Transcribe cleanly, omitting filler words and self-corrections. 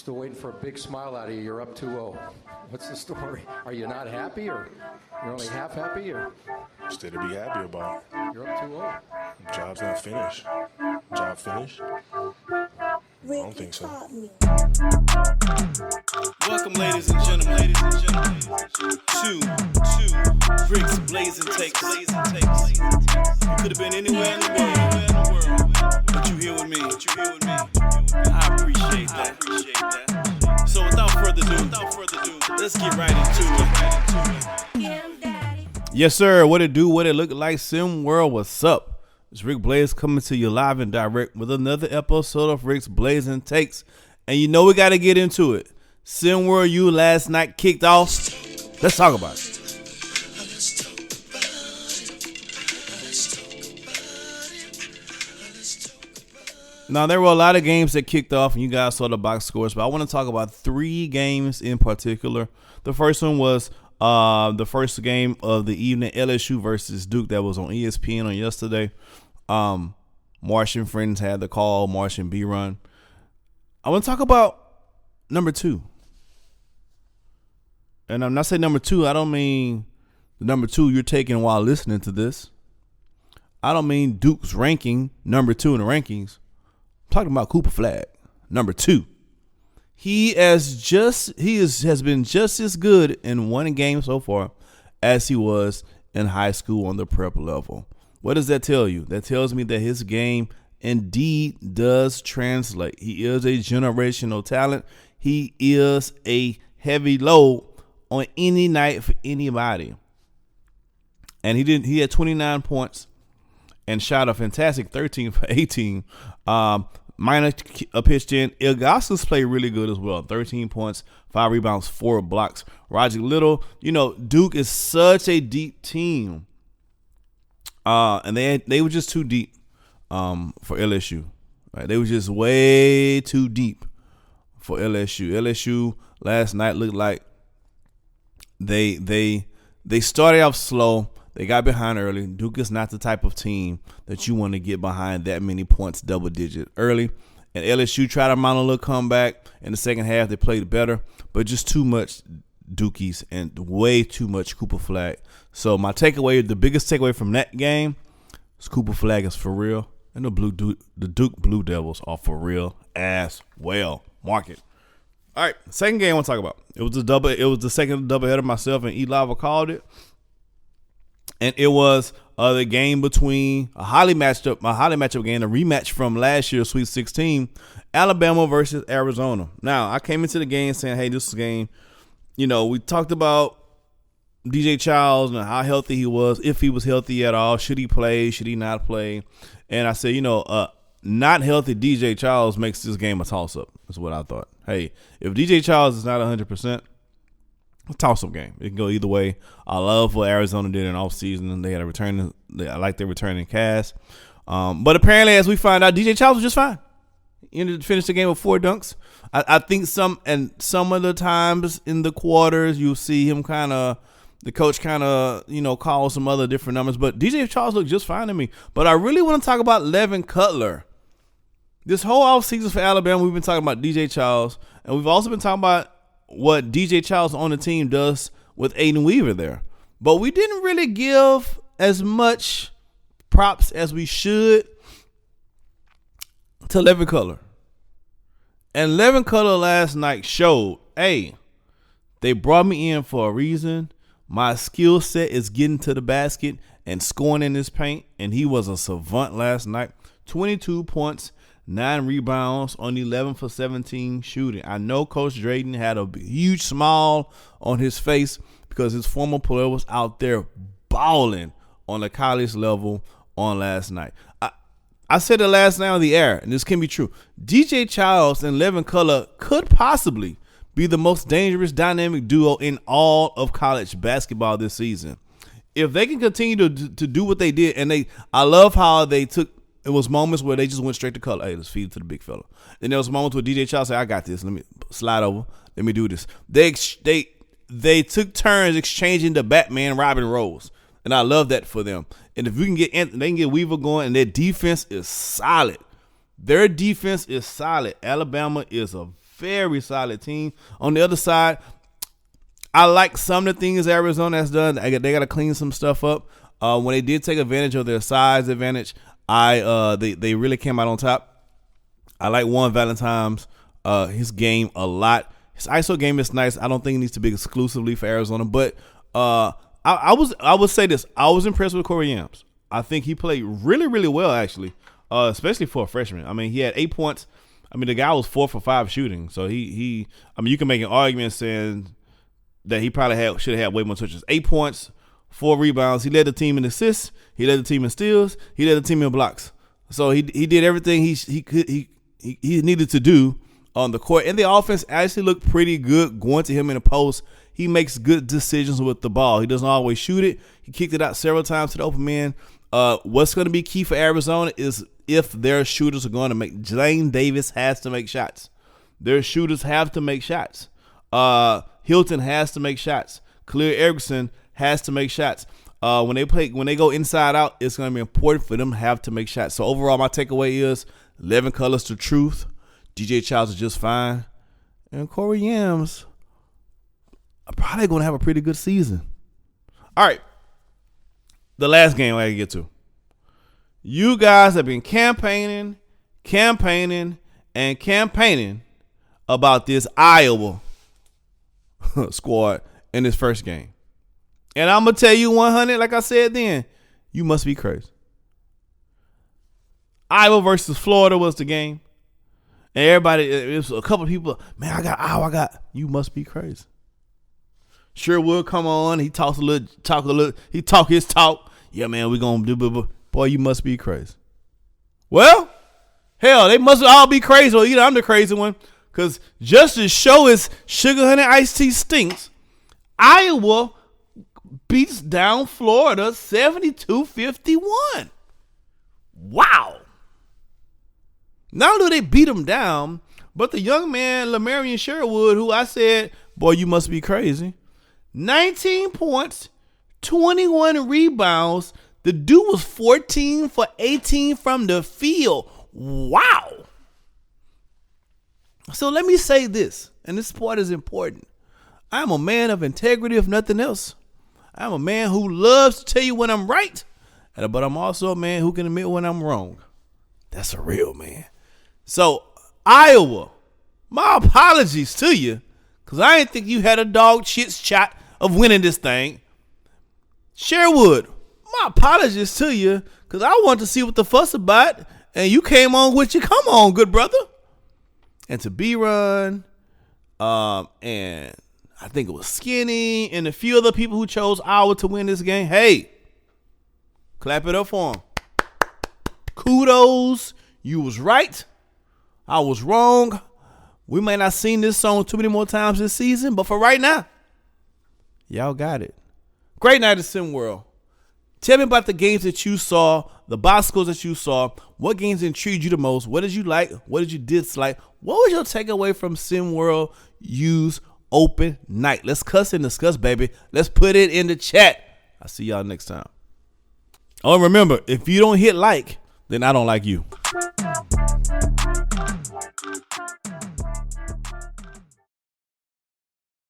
Still waiting for a big smile out of you. You're up 2-0. What's the story? Are you not happy, or you're only half happy, or? Still to be happy about. You're up 2-0. Job's not finished. Job finished? I don't think so. Welcome, ladies and gentlemen, to Rick's Blazing Takes. You could have been anywhere in the world, but you here with me. I appreciate that. So without further ado, let's get right into it. Yes, sir. What it do? What it look like? SimWorld, what's up? It's Rick Blaze coming to you live and direct with another episode of Rick's Blazing Takes. And you know we got to get into it. SimWorld U last night kicked off. Let's talk about it. Now, there were a lot of games that kicked off, and you guys saw the box scores, but I want to talk about 3 games in particular. The first one was the first game of the evening, LSU versus Duke, that was on ESPN on yesterday. Marsh and friends had the call, Marsh and B-Run. I want to talk about number 2. And I'm not saying number 2, I don't mean the number 2 you're taking while listening to this. I don't mean Duke's ranking, number 2 in the rankings. I'm talking about Cooper Flagg, number 2. He has been just as good in one game so far as he was in high school on the prep level. What does that tell you? That tells me that his game indeed does translate. He is a generational talent. He is a heavy load on any night for anybody. And he had 29 points and shot a fantastic 13 for 18. Minor pitched in. Ilgauskas played really good as well. 13 points, 5 rebounds, 4 blocks. Roger Little, Duke is such a deep team. And they were just too deep for LSU. Right? They were just way too deep for LSU. LSU last night looked like they started off slow. They got behind early. Duke is not the type of team that you want to get behind that many points, double digit early. And LSU tried to mount a little comeback in the second half. They played better, but just too much Dukies and way too much Cooper Flagg. So my takeaway, the biggest takeaway from that game is Cooper Flagg is for real, and the Duke Blue Devils are for real as well. Mark it. All right, second game I want to talk about. It was the second doubleheader. Myself and Elava called it. And it was the game between a highly matchup game, a rematch from last year's Sweet 16, Alabama versus Arizona. Now, I came into the game saying, hey, this is a game, we talked about DJ Childs and how healthy he was, if he was healthy at all, should he play, should he not play? And I said, not healthy DJ Childs makes this game a toss-up. That's what I thought. Hey, if DJ Childs is not 100%, a toss-up game. It can go either way. I love what Arizona did in offseason, and they had I like their returning cast. But apparently, as we find out, DJ Childs was just fine. He ended to finish the game with 4 dunks. I think some of the times in the quarters, you'll see him the coach call some other different numbers. But DJ Childs looked just fine to me. But I really want to talk about Levin Cutler. This whole offseason for Alabama, we've been talking about DJ Childs, and we've also been talking about what DJ Childs on the team does with Aiden Weaver there. But we didn't really give as much props as we should to Levin Cutler. And Levin Cutler last night showed, hey, they brought me in for a reason. My skill set is getting to the basket and scoring in this paint. And he was a savant last night. 22 points. 9 rebounds on 11 for 17 shooting. I know Coach Drayton had a huge smile on his face because his former player was out there balling on the college level on last night. I said it last night on the air, and this can be true. DJ Childs and Levin Cutler could possibly be the most dangerous dynamic duo in all of college basketball this season. If they can continue to do what they did, and I love how they took. It was moments where they just went straight to Cutler. Hey, let's feed it to the big fella. Then there was moments where DJ Childs said, I got this. Let me slide over. Let me do this. They took turns exchanging the Batman Robin roles. And I love that for them. And if we can they can get Weaver going, and their defense is solid. Their defense is solid. Alabama is a very solid team. On the other side, I like some of the things Arizona has done. They got to clean some stuff up. When they did take advantage of their size advantage, they really came out on top. I like Juan Valentine's his game a lot. His ISO game is nice. I don't think it needs to be exclusively for Arizona, but I would say this. I was impressed with Corey Yams. I think he played really, really well, actually, especially for a freshman. I mean, he had 8 points. I mean, the guy was 4 for 5 shooting. So he you can make an argument saying that he probably should have had way more touches. 8 points, 4 rebounds. He led the team in assists. He led the team in steals. He led the team in blocks. So he did everything he needed to do on the court. And the offense actually looked pretty good going to him in the post. He makes good decisions with the ball. He doesn't always shoot it. He kicked it out several times to the open man. What's going to be key for Arizona is if their shooters are going to make. Jane Davis has to make shots. Their shooters have to make shots. Hilton has to make shots. Clear Erickson has to make shots. When they go inside out, it's going to be important for them to have to make shots. So overall, my takeaway is 11 colors to truth. DJ Childs is just fine, and Corey Yams are probably going to have a pretty good season. All right, the last game I can get to. You guys have been campaigning about this Iowa squad in this first game. And I'm going to tell you 100, like I said then, you must be crazy. Iowa versus Florida was the game. And everybody, it was a couple of people, man, I got Iowa, you must be crazy. Sherwood come on, he talk his talk. Yeah, man, we going to do, boy, you must be crazy. Well, hell, they must all be crazy, or either I'm the crazy one, because just to show his sugar honey iced tea stinks, Iowa beats down Florida 72-51. Wow. Not only do they beat them down, but the young man, Lamarian Sherwood, who I said, boy, you must be crazy. 19 points, 21 rebounds. The dude was 14 for 18 from the field. Wow. So let me say this, and this part is important. I'm a man of integrity, if nothing else. I'm a man who loves to tell you when I'm right, but I'm also a man who can admit when I'm wrong. That's a real man. So, Iowa, my apologies to you, because I didn't think you had a dog shit shot of winning this thing. Sherwood, my apologies to you, because I wanted to see what the fuss about, and you came on with you. Come on, good brother. And to B-Run, and I think it was Skinny, and a few other people who chose Iowa to win this game. Hey, clap it up for them. Kudos. You was right. I was wrong. We may not seen this song too many more times this season, but for right now, y'all got it. Great night at SimWorld. Tell me about the games that you saw, the box scores that you saw. What games intrigued you the most? What did you like? What did you dislike? What was your takeaway from SimWorld U's open night? Let's cuss and discuss, baby. Let's put it in the chat. I'll see y'all next time. Oh, and remember, if you don't hit like, then I don't like you.